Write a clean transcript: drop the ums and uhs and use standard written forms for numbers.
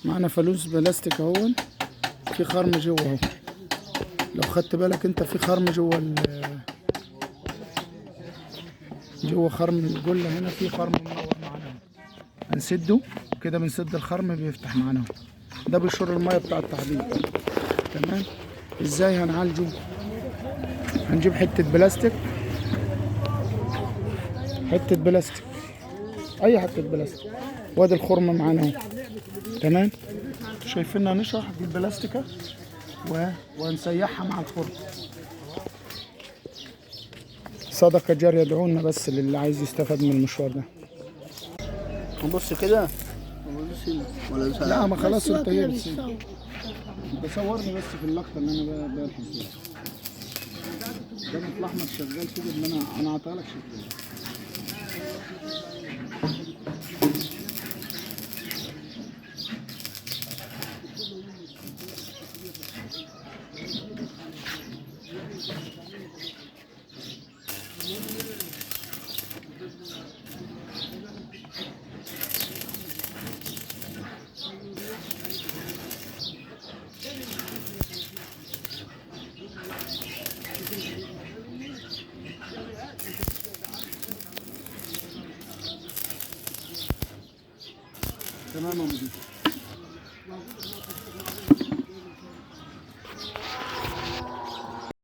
معنا فانوس بلاستيك اهو، في خرم جوه اهو. لو خدت بالك انت في خرم جوه خرم الجله هنا، في خرم منور معانا اهو. هنسده كده، بنسد الخرم بيفتح معانا اهو. ده بيشر الميه بتاع التحضير. تمام. ازاي هنعالجه؟ هنجيب حته بلاستيك، حته بلاستيك، اي حته بلاستيك، وادي الخرم معانا اهو. تمام. شايفيننا نشرح بالبلاستيكه وهنسيحها مع الخرم. صدقه جاريه، ادعوا لنا بس للي عايز يستفاد من المشوار ده. نبص كده ولا لا ما خلاص انت كده ايه بيصور. بصورني بس في اللقطه اللي انا بلحم فيها. ده مطلع احمد شغال كده، اللي انا عطاها لك شغال. تمام يا مدير.